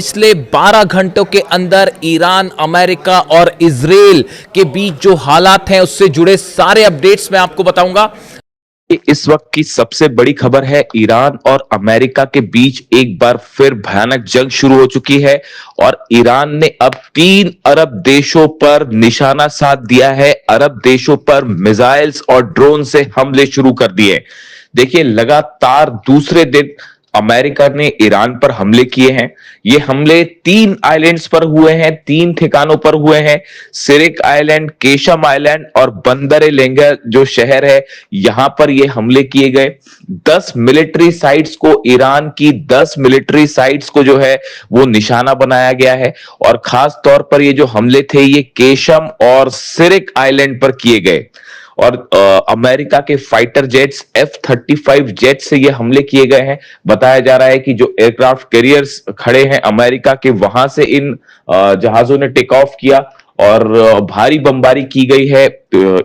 पिछले 12 घंटों के अंदर ईरान, अमेरिका और इजराइल के बीच जो हालात हैं उससे जुड़े सारे अपडेट्स मैं आपको बताऊंगा। इस वक्त की सबसे बड़ी खबर है, ईरान और अमेरिका के बीच एक बार फिर भयानक जंग शुरू हो चुकी है और ईरान ने अब 3 अरब देशों पर निशाना साध दिया है। अरब देशों पर मिसाइल्स और ड्रोन से हमले शुरू कर दिए। देखिए, लगातार दूसरे दिन अमेरिका ने ईरान पर हमले किए हैं। ये हमले 3 आइलैंड्स पर हुए हैं, 3 ठिकानों पर हुए हैं। सिरिक आइलैंड, केशम आइलैंड और बंदर ए लेंगा जो शहर है, यहां पर ये हमले किए गए। 10 मिलिट्री साइट्स को, ईरान की 10 मिलिट्री साइट्स को जो है वो निशाना बनाया गया है। और खास तौर पर ये जो हमले थे ये केशम और सिरिक आइलैंड पर किए गए। और अमेरिका के फाइटर जेट्स F-35 जेट से ये हमले किए गए हैं। बताया जा रहा है कि जो एयरक्राफ्ट कैरियर्स खड़े हैं अमेरिका के, वहां से इन जहाजों ने टेक ऑफ किया और भारी बमबारी की गई है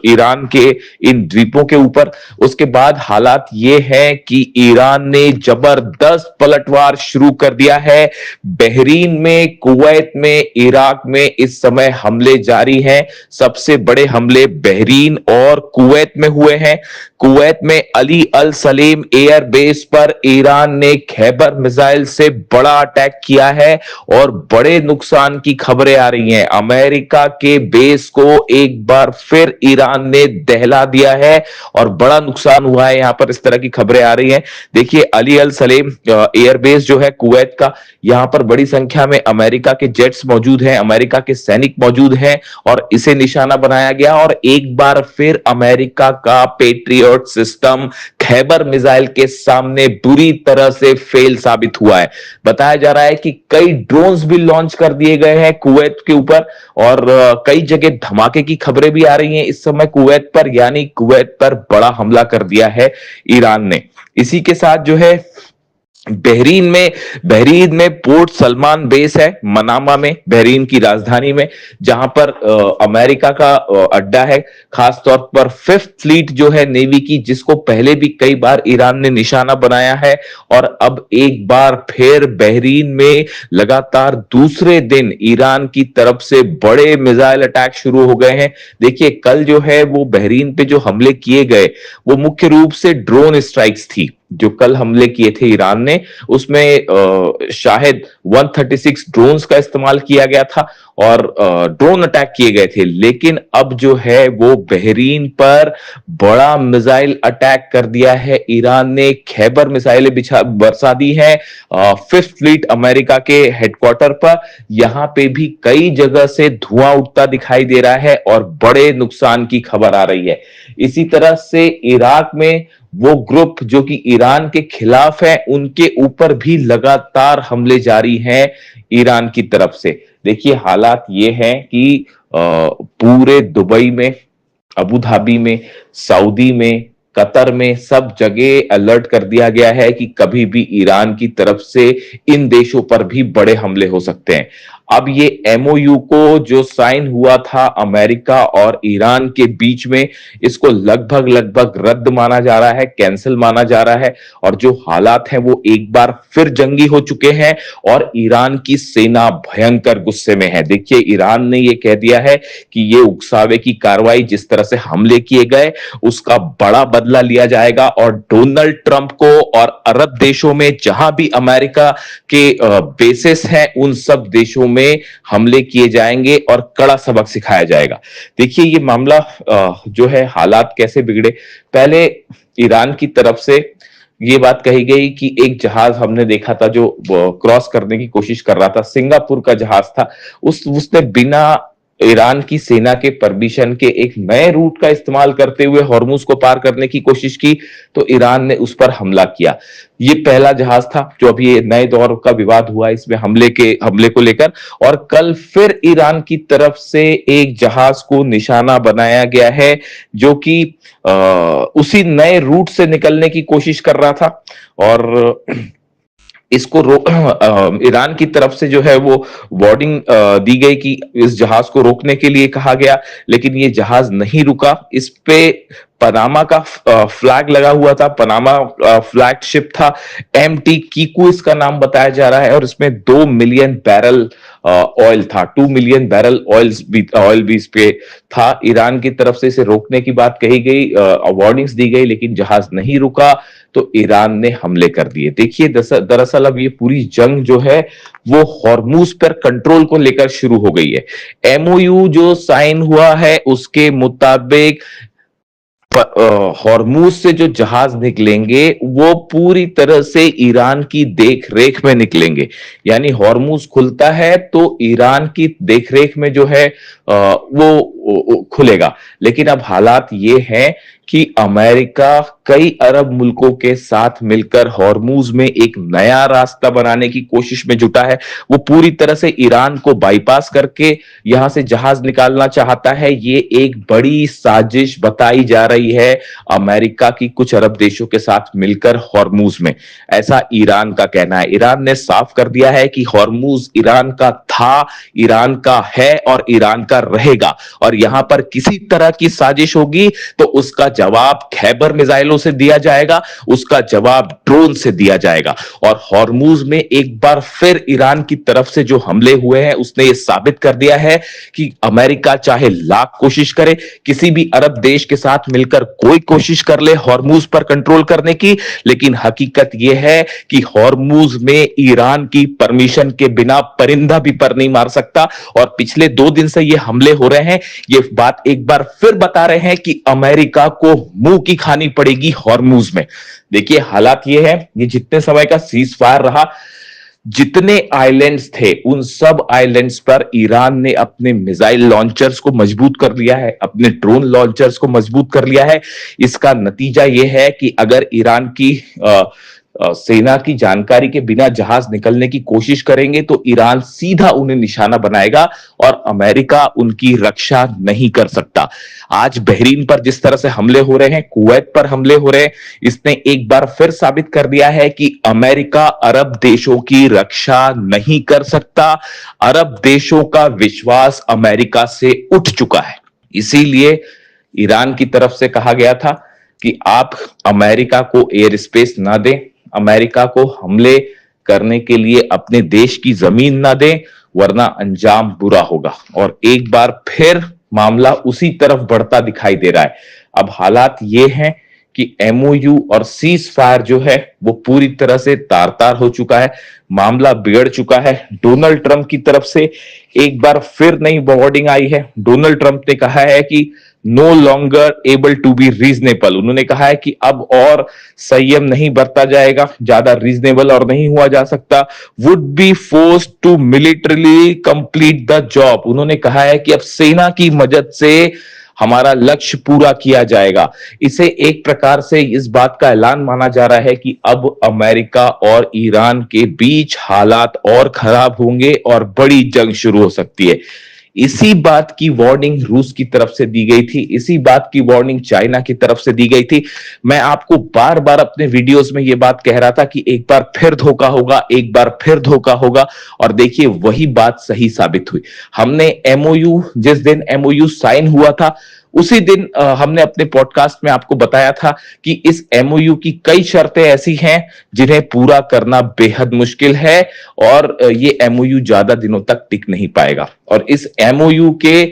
ईरान के इन द्वीपों के ऊपर। उसके बाद हालात ये है कि ईरान ने जबरदस्त पलटवार शुरू कर दिया है। बहरीन में, कुवैत में, इराक में इस समय हमले जारी हैं। सबसे बड़े हमले बहरीन और कुवैत में हुए हैं। कुवैत में अली अल सलीम एयर बेस पर ईरान ने खैबर मिसाइल से बड़ा अटैक किया है और बड़े नुकसान की खबरें आ रही हैं। अमेरिका के बेस को एक बार फिर ईरान ने दहला दिया है और बड़ा नुकसान हुआ है, यहां पर इस तरह की खबरें आ रही हैं। देखिए, अली अल सलीम एयरबेस जो है कुवैत का, यहां पर बड़ी संख्या में अमेरिका के जेट्स मौजूद हैं, अमेरिका के सैनिक मौजूद हैं और इसे निशाना बनाया गया। और एक बार फिर अमेरिका का पेट्रियट सिस्टम खैबर मिसाइल के सामने बुरी तरह से फेल साबित हुआ है। बताया जा रहा है कि कई ड्रोन्स भी लॉन्च कर दिए गए हैं कुवैत के ऊपर और कई जगह धमाके की खबरें भी आ रही हैं इस समय कुवैत पर, यानी कुवैत पर बड़ा हमला कर दिया है ईरान ने। इसी के साथ जो है बहरीन में पोर्ट सलमान बेस है, मनामा में, बहरीन की राजधानी में, जहां पर अमेरिका का अड्डा है। खास तौर पर 5th फ्लीट जो है नेवी की, जिसको पहले भी कई बार ईरान ने निशाना बनाया है। और अब एक बार फिर बहरीन में लगातार दूसरे दिन ईरान की तरफ से बड़े मिसाइल अटैक शुरू हो गए हैं। देखिए, कल जो है वो बहरीन पे जो हमले किए गए वो मुख्य रूप से ड्रोन स्ट्राइक्स थी। जो कल हमले किए थे ईरान ने, उसमें शायद 136 ड्रोन्स का इस्तेमाल किया गया था और ड्रोन अटैक किए गए थे। लेकिन अब जो है वो बहरीन पर बड़ा मिसाइल अटैक कर दिया है ईरान ने। खैबर मिसाइलें बरसा दी है 5th फ्लीट अमेरिका के हेडक्वार्टर पर। यहां पे भी कई जगह से धुआं उठता दिखाई दे रहा है और बड़े नुकसान की खबर आ रही है। इसी तरह से इराक में वो ग्रुप जो कि ईरान के खिलाफ है, उनके ऊपर भी लगातार हमले जारी हैं ईरान की तरफ से। देखिए, हालात ये हैं कि पूरे दुबई में, अबू धाबी में, सऊदी में, कतर में, सब जगह अलर्ट कर दिया गया है कि कभी भी ईरान की तरफ से इन देशों पर भी बड़े हमले हो सकते हैं। अब ये एमओयू को जो साइन हुआ था अमेरिका और ईरान के बीच में, इसको लगभग रद्द माना जा रहा है, कैंसिल माना जा रहा है। और जो हालात हैं वो एक बार फिर जंगी हो चुके हैं और ईरान की सेना भयंकर गुस्से में है। देखिए, ईरान ने ये कह दिया है कि ये उकसावे की कार्रवाई, जिस तरह से हमले किए गए, उसका बड़ा बदला लिया जाएगा और डोनाल्ड ट्रंप को और अरब देशों में जहां भी अमेरिका के बेसिस हैं, उन सब देशों में हमले किए जाएंगे और कड़ा सबक सिखाया जाएगा। देखिए, ये मामला जो है, हालात कैसे बिगड़े। पहले ईरान की तरफ से ये बात कही गई कि एक जहाज हमने देखा था जो क्रॉस करने की कोशिश कर रहा था, सिंगापुर का जहाज था, उसने बिना ईरान की सेना के परमिशन के एक नए रूट का इस्तेमाल करते हुए हॉर्मुज को पार करने की कोशिश की, तो ईरान ने उस पर हमला किया। ये पहला जहाज था जो अभी ये नए दौर का विवाद हुआ इसमें हमले को लेकर। और कल फिर ईरान की तरफ से एक जहाज को निशाना बनाया गया है जो कि उसी नए रूट से निकलने की कोशिश कर रहा था। और इसको ईरान की तरफ से जो है वो वार्निंग दी गई कि इस जहाज को रोकने के लिए कहा गया, लेकिन ये जहाज नहीं रुका। इस पे पनामा का फ्लैग लगा हुआ था, पनामा फ्लैग शिप था, एमटी कीकू इसका नाम बताया जा रहा है, और इसमें 2 मिलियन बैरल ऑयल था, 2 मिलियन बैरल ऑयल भी इस पे था। ईरान की तरफ से इसे रोकने की बात कही गई, वार्निंग्स दी गई, लेकिन जहाज नहीं रुका तो ईरान ने हमले कर दिए। देखिए दरअसल अब ये पूरी जंग जो है वो हॉर्मूज पर कंट्रोल को लेकर शुरू हो गई है। एमओयू जो साइन हुआ है उसके मुताबिक हॉर्मूज से जो जहाज निकलेंगे वो पूरी तरह से ईरान की देख रेख में निकलेंगे। यानी हॉर्मूज खुलता है तो ईरान की देखरेख में जो है वो खुलेगा। लेकिन अब हालात ये हैं कि अमेरिका कई अरब मुल्कों के साथ मिलकर हॉर्मूज में एक नया रास्ता बनाने की कोशिश में जुटा है। वो पूरी तरह से ईरान को बाईपास करके यहां से जहाज निकालना चाहता है। ये एक बड़ी साजिश बताई जा रही है अमेरिका की कुछ अरब देशों के साथ मिलकर हॉर्मूज में, ऐसा ईरान का कहना है। ईरान ने साफ कर दिया है कि हॉर्मूज ईरान का था, ईरान का है और ईरान का रहेगा, और यहां पर किसी तरह की साजिश होगी तो उसका जवाब खैबर मिसाइलों से दिया जाएगा, उसका जवाब ड्रोन से दिया जाएगा। और हॉर्मूज में एक बार फिर ईरान की तरफ से जो हमले हुए हैं उसने यह साबित कर दिया है कि अमेरिका चाहे लाख कोशिश करे, किसी भी अरब देश के साथ मिलकर कोई कोशिश कर ले हॉर्मूज पर कंट्रोल करने की, लेकिन हकीकत यह है कि हॉर्मूज में ईरान की परमिशन के बिना परिंदा भी पर नहीं मार सकता। और पिछले 2 दिन से ये हमले हो रहे हैं, ये बात एक बार फिर बता रहे हैं कि अमेरिका को मुंह की खानी पड़ेगी हॉर्मूज में। देखिए हालात ये है, ये जितने समय का सीज फायर रहा, जितने आइलैंड्स थे उन सब आइलैंड्स पर ईरान ने अपने मिसाइल लॉन्चर्स को मजबूत कर लिया है, अपने ड्रोन लॉन्चर्स को मजबूत कर लिया है। इसका नतीजा यह है कि अगर ईरान की सेना की जानकारी के बिना जहाज निकलने की कोशिश करेंगे तो ईरान सीधा उन्हें निशाना बनाएगा और अमेरिका उनकी रक्षा नहीं कर सकता। आज बहरीन पर जिस तरह से हमले हो रहे हैं, कुवैत पर हमले हो रहे हैं, इसने एक बार फिर साबित कर दिया है कि अमेरिका अरब देशों की रक्षा नहीं कर सकता। अरब देशों का विश्वास अमेरिका से उठ चुका है। इसीलिए ईरान की तरफ से कहा गया था कि आप अमेरिका को एयर स्पेस ना दें, अमेरिका को हमले करने के लिए अपने देश की जमीन ना दें, वरना अंजाम बुरा होगा। और एक बार फिर मामला उसी तरफ बढ़ता दिखाई दे रहा है। अब हालात ये हैं कि एमओयू और सीज फायर जो है वो पूरी तरह से तार तार हो चुका है, मामला बिगड़ चुका है। डोनाल्ड ट्रंप की तरफ से एक बार फिर नई वार्निंग आई है। डोनाल्ड ट्रंप ने कहा है कि no longer able to be reasonable. उन्होंने कहा है कि अब और संयम नहीं बरता जाएगा, ज्यादा रीजनेबल और नहीं हुआ जा सकता। Would be forced to militarily complete the job. उन्होंने कहा है कि अब सेना की मदद से हमारा लक्ष्य पूरा किया जाएगा। इसे एक प्रकार से इस बात का ऐलान माना जा रहा है कि अब अमेरिका और ईरान के बीच हालात और खराब होंगे और बड़ी जंग शुरू हो सकती है। इसी बात की वार्निंग रूस की तरफ से दी गई थी, इसी बात की वार्निंग चाइना की तरफ से दी गई थी। मैं आपको बार बार अपने वीडियोस में यह बात कह रहा था कि एक बार फिर धोखा होगा, एक बार फिर धोखा होगा, और देखिए वही बात सही साबित हुई। हमने एमओयू, जिस दिन एमओयू साइन हुआ था उसी दिन हमने अपने पॉडकास्ट में आपको बताया था कि इस एमओयू की कई शर्तें ऐसी हैं जिन्हें पूरा करना बेहद मुश्किल है और ये एमओयू ज्यादा दिनों तक टिक नहीं पाएगा। और इस एमओयू के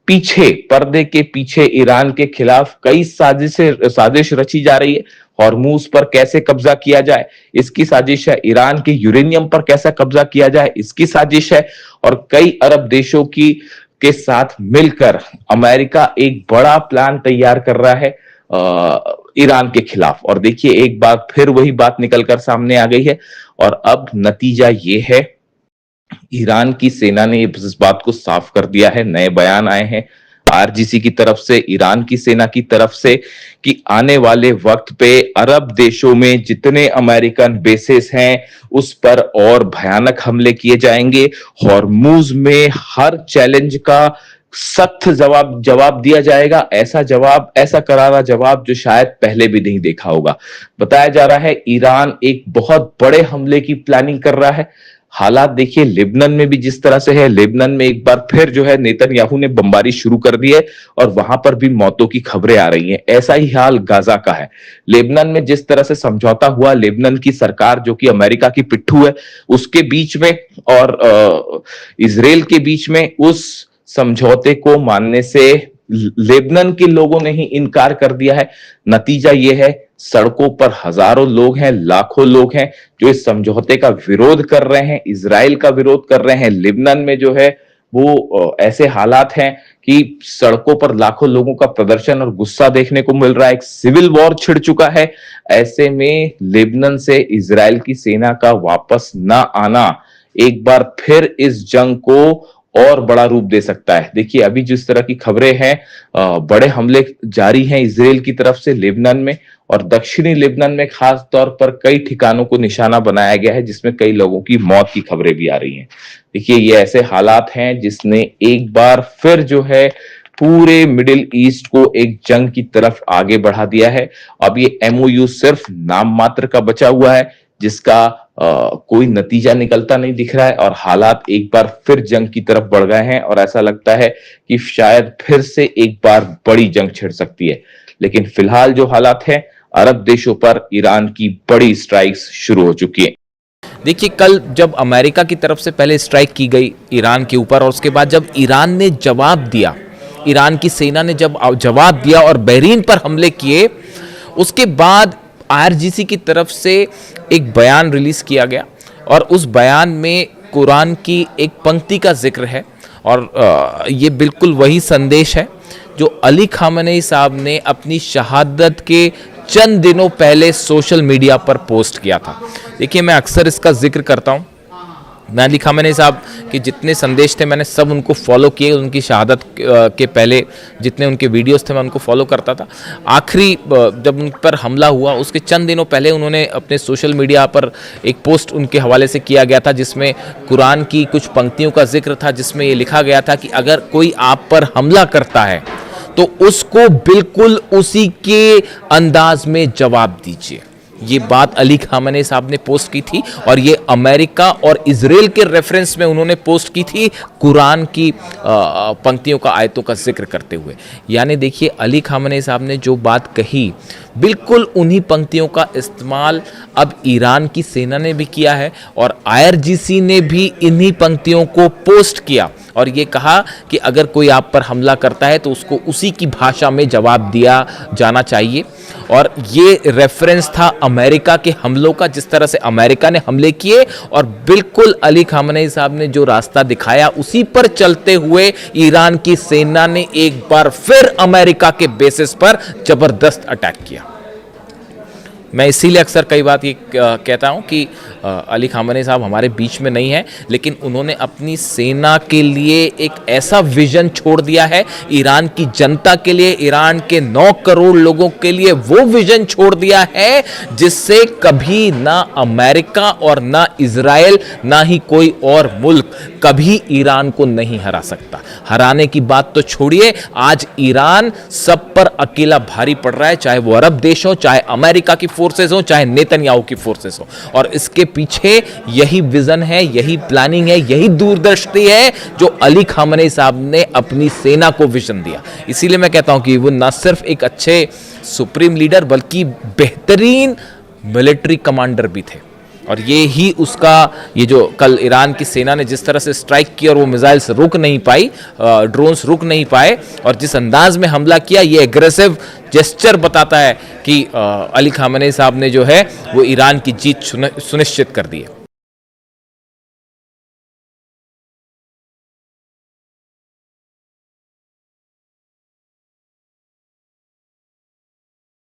पीछे, पर्दे के पीछे ईरान के खिलाफ कई साजिश रची जा रही है। हॉर्मूज पर कैसे कब्जा किया जाए इसकी साजिश है, ईरान के यूरेनियम पर कैसा कब्जा किया जाए इसकी साजिश है, और कई अरब देशों के साथ मिलकर अमेरिका एक बड़ा प्लान तैयार कर रहा है ईरान के खिलाफ। और देखिए एक बार फिर वही बात निकलकर सामने आ गई है, और अब नतीजा ये है, ईरान की सेना ने इस बात को साफ कर दिया है। नए बयान आए हैं आरजीसी की तरफ से, ईरान की सेना की तरफ से, कि आने वाले वक्त पे अरब देशों में जितने अमेरिकन बेसेस हैं उस पर और भयानक हमले किए जाएंगे। हॉर्मूज में हर चैलेंज का सख्त जवाब दिया जाएगा, ऐसा करारा जवाब जो शायद पहले भी नहीं देखा होगा। बताया जा रहा है ईरान एक बहुत बड़े हमले की प्लानिंग कर रहा है। हालात देखिए लेबनान में भी जिस तरह से है, लेबनान में एक बार फिर जो है नेतन्याहू ने बमबारी शुरू कर दी है और वहां पर भी मौतों की खबरें आ रही हैं। ऐसा ही हाल गाजा का है। लेबनान में जिस तरह से समझौता हुआ, लेबनान की सरकार जो कि अमेरिका की पिट्ठू है उसके बीच में और इजराइल के बीच में, उस समझौते को मानने से लेबनान के लोगों ने ही इनकार कर दिया है। नतीजा यह है, सड़कों पर हजारों लोग हैं, लाखों लोग हैं जो इस समझौते का विरोध कर रहे हैं, इजराइल का विरोध कर रहे हैं। लेबनान में जो है वो ऐसे हालात हैं कि सड़कों पर लाखों लोगों का प्रदर्शन और गुस्सा देखने को मिल रहा है। एक सिविल वॉर छिड़ चुका है। ऐसे में लेबनान से इजराइल की सेना का वापस ना आना एक बार फिर इस जंग को और बड़ा रूप दे सकता है। देखिए अभी जिस तरह की खबरें हैं, बड़े हमले जारी हैं इजराइल की तरफ से लेबनान में, और दक्षिणी लेबनान में खास तौर पर कई ठिकानों को निशाना बनाया गया है जिसमें कई लोगों की मौत की खबरें भी आ रही हैं। देखिए ये ऐसे हालात हैं जिसने एक बार फिर जो है पूरे मिडिल ईस्ट को एक जंग की तरफ आगे बढ़ा दिया है। अब ये एमओयू सिर्फ नाम मात्र का बचा हुआ है जिसका कोई नतीजा निकलता नहीं दिख रहा है, और हालात एक बार फिर जंग की तरफ बढ़ गए हैं और ऐसा लगता है कि शायद फिर से एक बार बड़ी जंग छिड़ सकती है। लेकिन फिलहाल जो हालात हैं, अरब देशों पर ईरान की बड़ी स्ट्राइक्स शुरू हो चुकी है। देखिए कल जब अमेरिका की तरफ से पहले स्ट्राइक की गई ईरान के ऊपर, और उसके बाद जब ईरान ने जवाब दिया, ईरान की सेना ने जब जवाब दिया और बहरीन पर हमले किए, उसके बाद आईआरजीसी की तरफ से एक बयान रिलीज किया गया और उस बयान में कुरान की एक पंक्ति का जिक्र है, और ये बिल्कुल वही संदेश है जो अली खामेनी साहब ने अपनी शहादत के चंद दिनों पहले सोशल मीडिया पर पोस्ट किया था। देखिए मैं अक्सर इसका जिक्र करता हूँ। मैं अली खामेनी साहब के जितने संदेश थे मैंने सब उनको फॉलो किए। उनकी शहादत के पहले जितने उनके वीडियोस थे मैं उनको फॉलो करता था। आखिरी जब उन पर हमला हुआ उसके चंद दिनों पहले उन्होंने अपने सोशल मीडिया पर एक पोस्ट उनके हवाले से किया गया था जिसमें कुरान की कुछ पंक्तियों का जिक्र था, जिसमें ये लिखा गया था कि अगर कोई आप पर हमला करता है तो उसको बिल्कुल उसी के अंदाज में जवाब दीजिए। ये बात अली खामेनी साहब ने पोस्ट की थी और ये अमेरिका और इजराइल के रेफरेंस में उन्होंने पोस्ट की थी कुरान की पंक्तियों का, आयतों का जिक्र करते हुए। यानी देखिए अली खामेनी साहब ने जो बात कही बिल्कुल उन्हीं पंक्तियों का इस्तेमाल अब ईरान की सेना ने भी किया है और आईआरजीसी ने भी इन्हीं पंक्तियों को पोस्ट किया और ये कहा कि अगर कोई आप पर हमला करता है तो उसको उसी की भाषा में जवाब दिया जाना चाहिए। और ये रेफरेंस था अमेरिका के हमलों का, जिस तरह से अमेरिका ने हमले किए और बिल्कुल अली खामेनी साहब ने जो रास्ता दिखाया उसी पर चलते हुए ईरान की सेना ने एक बार फिर अमेरिका के बेसिस पर जबरदस्त अटैक किया। मैं इसीलिए अक्सर कई बात ये कहता हूं कि अली खामेनी साहब हमारे बीच में नहीं है, लेकिन उन्होंने अपनी सेना के लिए एक ऐसा विजन छोड़ दिया है, ईरान की जनता के लिए, ईरान के 9 करोड़ लोगों के लिए वो विजन छोड़ दिया है जिससे कभी ना अमेरिका और ना इजराइल ना ही कोई और मुल्क कभी ईरान को नहीं हरा सकता। हराने की बात तो छोड़िए, आज ईरान सब पर अकेला भारी पड़ रहा है, चाहे वो अरब देश हो, चाहे अमेरिका की फोर्सेस हो, चाहे नेतन्याहू की फोर्सेस हो। और इसके पीछे यही विजन है, यही प्लानिंग है, यही दूरदृष्टि है जो अली खामेनी साहब ने अपनी सेना को विजन दिया। इसीलिए मैं कहता हूं कि वो न सिर्फ एक अच्छे सुप्रीम लीडर बल्कि बेहतरीन मिलिट्री कमांडर भी थे। और ये ही उसका, ये जो कल ईरान की सेना ने जिस तरह से स्ट्राइक किया और वो मिसाइल्स रुक नहीं पाई, ड्रोन्स रुक नहीं पाए और जिस अंदाज में हमला किया, ये एग्रेसिव जेस्चर बताता है कि अली खामेनी साहब ने जो है वो ईरान की जीत सुनिश्चित कर दी है।